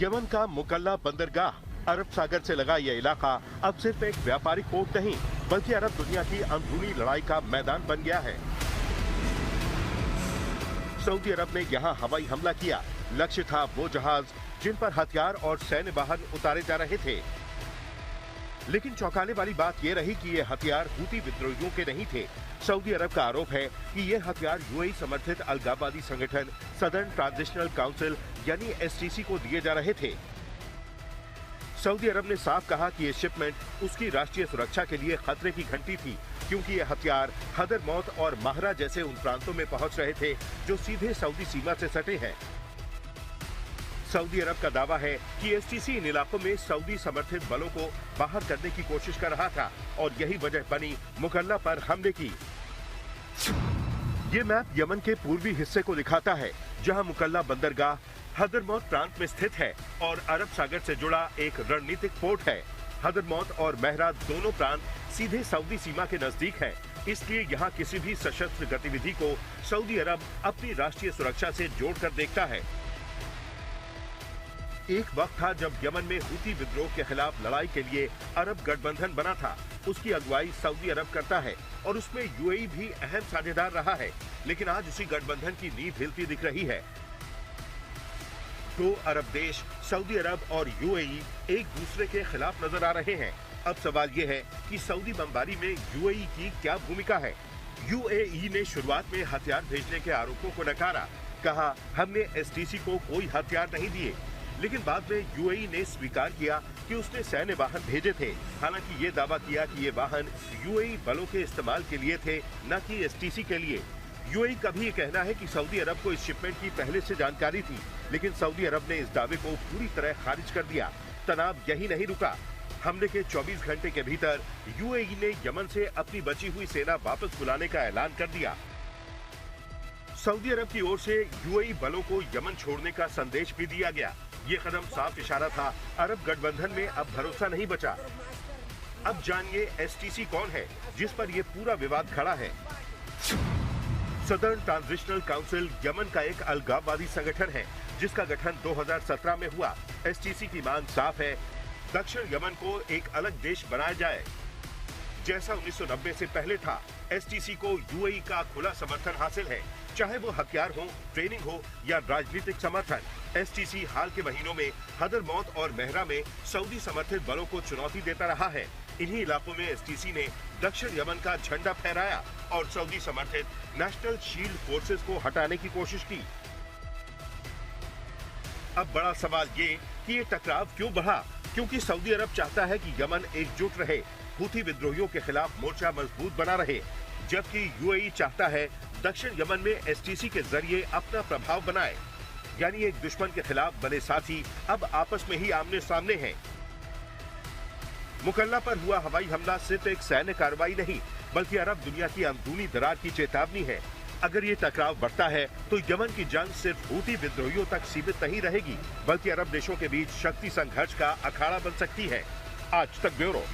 Yemen का मुकल्ला बंदरगाह, अरब सागर से लगा यह इलाका अब सिर्फ एक व्यापारिक पोर्ट नहीं बल्कि अरब दुनिया की अंदरूनी लड़ाई का मैदान बन गया है। सऊदी अरब ने यहाँ हवाई हमला किया। लक्ष्य था वो जहाज जिन पर हथियार और सैन्य वाहन उतारे जा रहे थे। लेकिन चौंकाने वाली बात यह रही कि ये हथियार हूती विद्रोहियों के नहीं थे। सऊदी अरब का आरोप है कि ये हथियार यूएई समर्थित अलगाववादी संगठन सदर्न ट्रांजिशनल काउंसिल यानी एसटीसी को दिए जा रहे थे। सऊदी अरब ने साफ कहा कि ये शिपमेंट उसकी राष्ट्रीय सुरक्षा के लिए खतरे की घंटी थी, क्योंकि ये हथियार हदरमौत और माहरा जैसे उन प्रांतों में पहुंच रहे थे जो सीधे सऊदी सीमा से सटे हैं। सऊदी अरब का दावा है कि एसटीसी इन इलाकों में सऊदी समर्थित बलों को बाहर करने की कोशिश कर रहा था और यही वजह बनी मुकल्ला पर हमले की। ये मैप यमन के पूर्वी हिस्से को दिखाता है, जहां मुकल्ला बंदरगाह हदरमौत प्रांत में स्थित है और अरब सागर से जुड़ा एक रणनीतिक पोर्ट है। हदरमौत और महरा दोनों प्रांत सीधे सऊदी सीमा के नजदीक हैं, इसलिए यहाँ किसी भी सशस्त्र गतिविधि को सऊदी अरब अपनी राष्ट्रीय सुरक्षा से जोड़कर देखता है। एक वक्त था जब यमन में हूती विद्रोह के खिलाफ लड़ाई के लिए अरब गठबंधन बना था। उसकी अगुवाई सऊदी अरब करता है और उसमें यूएई भी अहम साझेदार रहा है। लेकिन आज उसी गठबंधन की नींव हिलती दिख रही है। दो अरब देश सऊदी अरब और यूएई एक दूसरे के खिलाफ नजर आ रहे हैं। अब सवाल ये है कि सऊदी बमबारी में यूएई की क्या भूमिका है। यूएई ने शुरुआत में हथियार भेजने के आरोपों को नकारा, कहा हमने एसटीसी को कोई हथियार नहीं दिए। लेकिन बाद में यूएई ने स्वीकार किया कि उसने सैन्य वाहन भेजे थे। हालांकि ये दावा किया कि ये वाहन यूएई बलों के इस्तेमाल के लिए थे, न कि एसटीसी के लिए। यूएई का भी ये कहना है कि सऊदी अरब को इस शिपमेंट की पहले से जानकारी थी, लेकिन सऊदी अरब ने इस दावे को पूरी तरह खारिज कर दिया। तनाव यही नहीं रुका। हमले के 24 घंटे के भीतर यूएई ने यमन से अपनी बची हुई सेना वापस बुलाने का ऐलान कर दिया। सऊदी अरब की ओर से यूएई बलों को यमन छोड़ने का संदेश भी दिया गया। ये कदम साफ इशारा था अरब गठबंधन में अब भरोसा नहीं बचा। अब जानिए एसटीसी कौन है जिस पर यह पूरा विवाद खड़ा है। सदर्न ट्रांजिशनल काउंसिल यमन का एक अलगाववादी संगठन है जिसका गठन 2017 में हुआ। एसटीसी की मांग साफ है, दक्षिण यमन को एक अलग देश बनाया जाए जैसा 1990 से पहले था। एसटीसी को यूएई का खुला समर्थन हासिल है, चाहे वो हथियार हो, ट्रेनिंग हो या राजनीतिक समर्थन। एसटीसी हाल के महीनों में हदरमौत और महरा में सऊदी समर्थित बलों को चुनौती देता रहा है। इन्हीं इलाकों में एसटीसी ने दक्षिण यमन का झंडा फहराया और सऊदी समर्थित नेशनल शील्ड फोर्सेस को हटाने की कोशिश की। अब बड़ा सवाल ये कि ये टकराव क्यों बढ़ा? क्योंकि सऊदी अरब चाहता है कि यमन एकजुट रहे, हूती विद्रोहियों के खिलाफ मोर्चा मजबूत बना रहे, जबकि यूएई चाहता है दक्षिण यमन में एसटीसी के जरिए अपना प्रभाव बनाए। यानी एक दुश्मन के खिलाफ बने साथी अब आपस में ही आमने सामने हैं। मुकल्ला पर हुआ हवाई हमला सिर्फ एक सैन्य कार्रवाई नहीं बल्कि अरब दुनिया की अंदरूनी दरार की चेतावनी है। अगर ये टकराव बढ़ता है तो यमन की जंग सिर्फ हूती विद्रोहियों तक सीमित नहीं रहेगी बल्कि अरब देशों के बीच शक्ति संघर्ष का अखाड़ा बन सकती है। आज तक ब्यूरो।